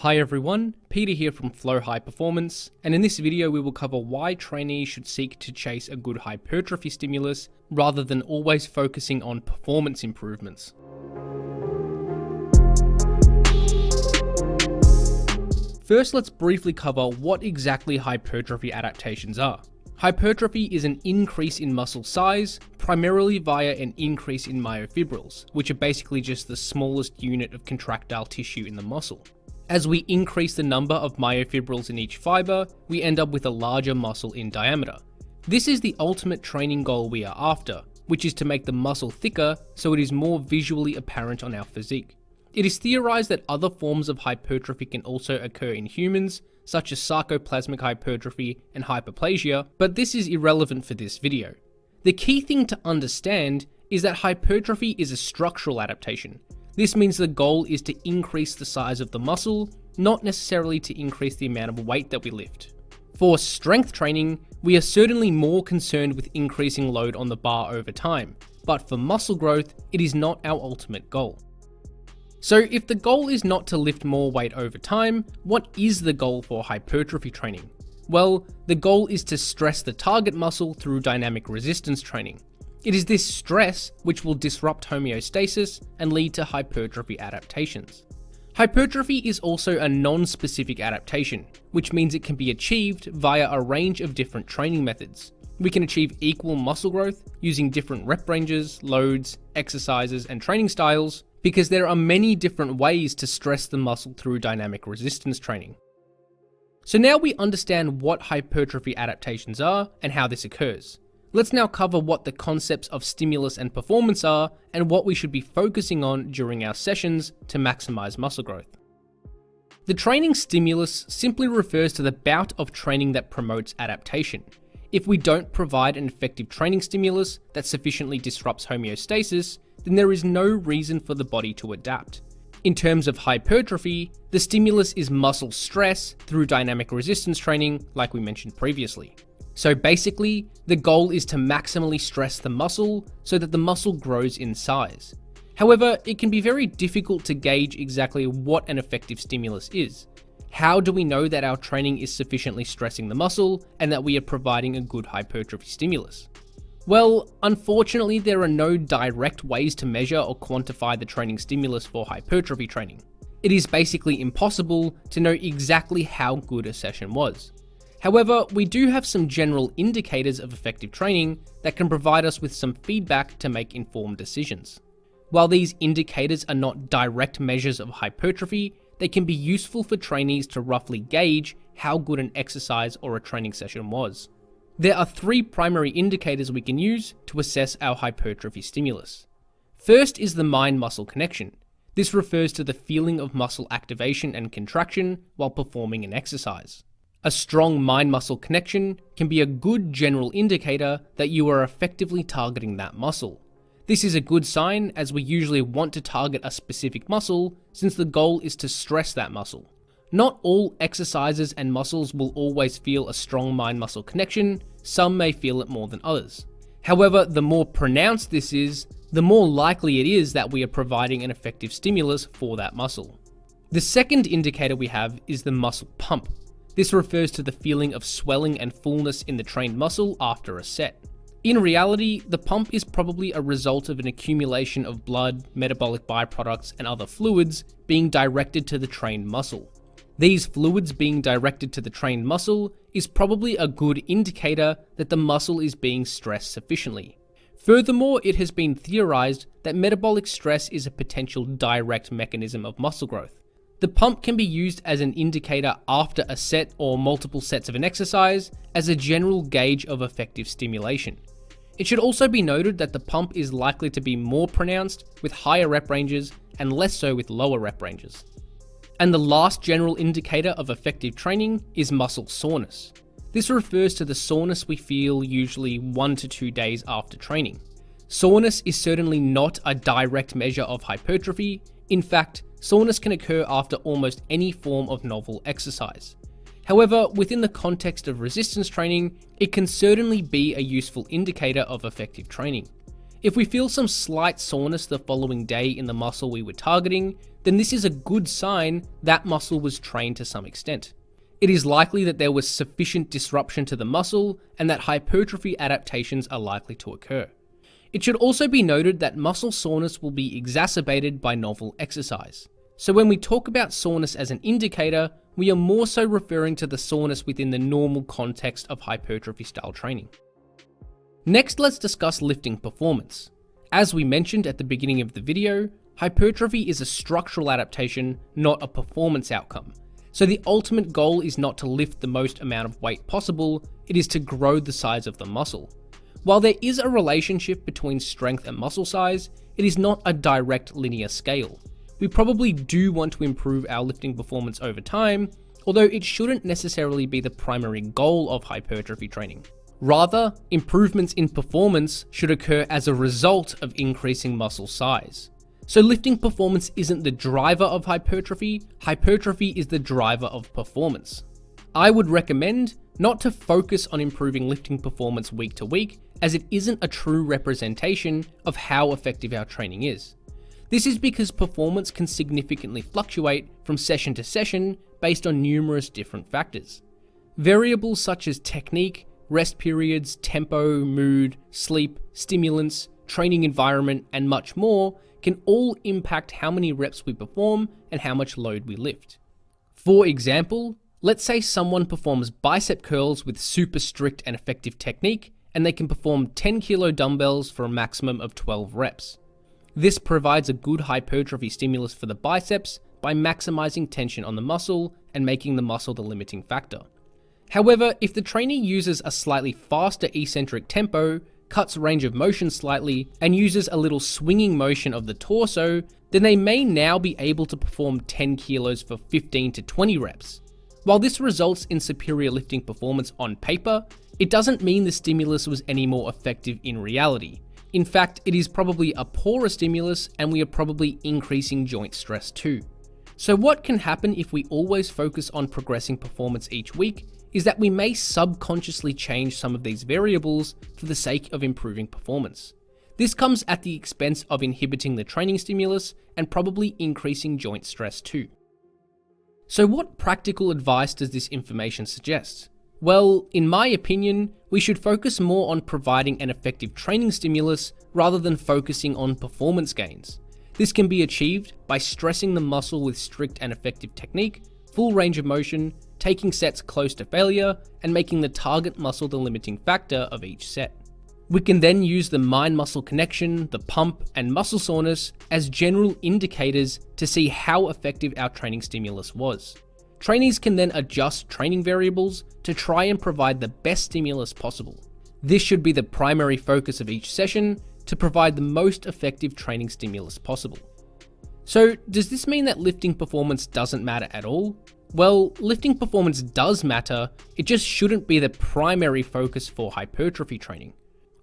Hi everyone, Peter here from Flow High Performance, and in this video we will cover why trainees should seek to chase a good hypertrophy stimulus rather than always focusing on performance improvements. First, let's briefly cover what exactly hypertrophy adaptations are. Hypertrophy is an increase in muscle size, primarily via an increase in myofibrils, which are basically just the smallest unit of contractile tissue in the muscle. As we increase the number of myofibrils in each fiber, we end up with a larger muscle in diameter. This is the ultimate training goal we are after, which is to make the muscle thicker so it is more visually apparent on our physique. It is theorized that other forms of hypertrophy can also occur in humans, such as sarcoplasmic hypertrophy and hyperplasia, but this is irrelevant for this video. The key thing to understand is that hypertrophy is a structural adaptation. This means the goal is to increase the size of the muscle, not necessarily to increase the amount of weight that we lift. For strength training, we are certainly more concerned with increasing load on the bar over time, but for muscle growth, it is not our ultimate goal. So if the goal is not to lift more weight over time, what is the goal for hypertrophy training? Well, the goal is to stress the target muscle through dynamic resistance training. It is this stress which will disrupt homeostasis and lead to hypertrophy adaptations. Hypertrophy is also a non-specific adaptation, which means it can be achieved via a range of different training methods. We can achieve equal muscle growth using different rep ranges, loads, exercises, and training styles, because there are many different ways to stress the muscle through dynamic resistance training. So now we understand what hypertrophy adaptations are and how this occurs. Let's now cover what the concepts of stimulus and performance are and what we should be focusing on during our sessions to maximize muscle growth. The training stimulus simply refers to the bout of training that promotes adaptation. If we don't provide an effective training stimulus that sufficiently disrupts homeostasis, then there is no reason for the body to adapt. In terms of hypertrophy, the stimulus is muscle stress through dynamic resistance training, like we mentioned previously. So basically, the goal is to maximally stress the muscle so that the muscle grows in size. However, it can be very difficult to gauge exactly what an effective stimulus is. How do we know that our training is sufficiently stressing the muscle and that we are providing a good hypertrophy stimulus? Well, unfortunately, there are no direct ways to measure or quantify the training stimulus for hypertrophy training. It is basically impossible to know exactly how good a session was. However, we do have some general indicators of effective training that can provide us with some feedback to make informed decisions. While these indicators are not direct measures of hypertrophy, they can be useful for trainees to roughly gauge how good an exercise or a training session was. There are three primary indicators we can use to assess our hypertrophy stimulus. First is the mind-muscle connection. This refers to the feeling of muscle activation and contraction while performing an exercise. A strong mind-muscle connection can be a good general indicator that you are effectively targeting that muscle. This is a good sign, as we usually want to target a specific muscle since the goal is to stress that muscle. Not all exercises and muscles will always feel a strong mind-muscle connection, some may feel it more than others. However, the more pronounced this is, the more likely it is that we are providing an effective stimulus for that muscle. The second indicator we have is the muscle pump. This refers to the feeling of swelling and fullness in the trained muscle after a set. In reality, the pump is probably a result of an accumulation of blood, metabolic byproducts, and other fluids being directed to the trained muscle. These fluids being directed to the trained muscle is probably a good indicator that the muscle is being stressed sufficiently. Furthermore, it has been theorized that metabolic stress is a potential direct mechanism of muscle growth. The pump can be used as an indicator after a set or multiple sets of an exercise as a general gauge of effective stimulation. It should also be noted that the pump is likely to be more pronounced with higher rep ranges and less so with lower rep ranges. And the last general indicator of effective training is muscle soreness. This refers to the soreness we feel usually 1 to 2 days after training. Soreness is certainly not a direct measure of hypertrophy. In fact, soreness can occur after almost any form of novel exercise. However, within the context of resistance training, it can certainly be a useful indicator of effective training. If we feel some slight soreness the following day in the muscle we were targeting, then this is a good sign that muscle was trained to some extent. It is likely that there was sufficient disruption to the muscle and that hypertrophy adaptations are likely to occur. It should also be noted that muscle soreness will be exacerbated by novel exercise. So when we talk about soreness as an indicator, we are more so referring to the soreness within the normal context of hypertrophy style training. Next, let's discuss lifting performance. As we mentioned at the beginning of the video, hypertrophy is a structural adaptation, not a performance outcome. So the ultimate goal is not to lift the most amount of weight possible, it is to grow the size of the muscle. While there is a relationship between strength and muscle size, it is not a direct linear scale. We probably do want to improve our lifting performance over time, although it shouldn't necessarily be the primary goal of hypertrophy training. Rather, improvements in performance should occur as a result of increasing muscle size. So lifting performance isn't the driver of hypertrophy, hypertrophy is the driver of performance. I would recommend not to focus on improving lifting performance week to week, as it isn't a true representation of how effective our training is. This is because performance can significantly fluctuate from session to session based on numerous different factors. Variables such as technique, rest periods, tempo, mood, sleep, stimulants, training environment, and much more can all impact how many reps we perform and how much load we lift. For example, let's say someone performs bicep curls with super strict and effective technique, and they can perform 10 kilo dumbbells for a maximum of 12 reps. This provides a good hypertrophy stimulus for the biceps by maximizing tension on the muscle and making the muscle the limiting factor. However, if the trainer uses a slightly faster eccentric tempo, cuts range of motion slightly, and uses a little swinging motion of the torso, then they may now be able to perform 10 kilos for 15 to 20 reps. While this results in superior lifting performance on paper, it doesn't mean the stimulus was any more effective in reality. In fact, it is probably a poorer stimulus and we are probably increasing joint stress too. So what can happen if we always focus on progressing performance each week is that we may subconsciously change some of these variables for the sake of improving performance. This comes at the expense of inhibiting the training stimulus and probably increasing joint stress too. So what practical advice does this information suggest? Well, in my opinion, we should focus more on providing an effective training stimulus rather than focusing on performance gains. This can be achieved by stressing the muscle with strict and effective technique, full range of motion, taking sets close to failure, and making the target muscle the limiting factor of each set. We can then use the mind-muscle connection, the pump, and muscle soreness as general indicators to see how effective our training stimulus was. Trainees can then adjust training variables to try and provide the best stimulus possible. This should be the primary focus of each session to provide the most effective training stimulus possible. So, does this mean that lifting performance doesn't matter at all? Well, lifting performance does matter, it just shouldn't be the primary focus for hypertrophy training.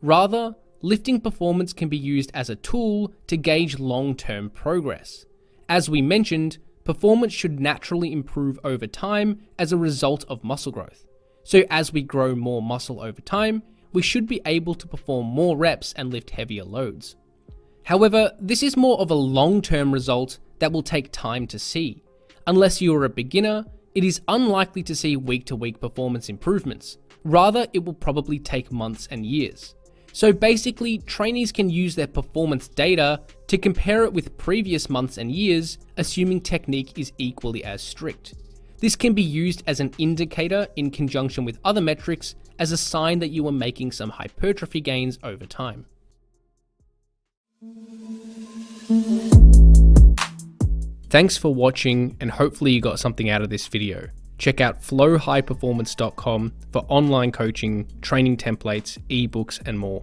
Rather, lifting performance can be used as a tool to gauge long-term progress. As we mentioned, performance should naturally improve over time as a result of muscle growth. So as we grow more muscle over time, we should be able to perform more reps and lift heavier loads. However, this is more of a long-term result that will take time to see. Unless you are a beginner, it is unlikely to see week-to-week performance improvements. Rather, it will probably take months and years. So basically, trainees can use their performance data to compare it with previous months and years, assuming technique is equally as strict. This can be used as an indicator in conjunction with other metrics as a sign that you are making some hypertrophy gains over time. Thanks for watching, and hopefully you got something out of this video. Check out flowhighperformance.com for online coaching, training templates, ebooks, and more.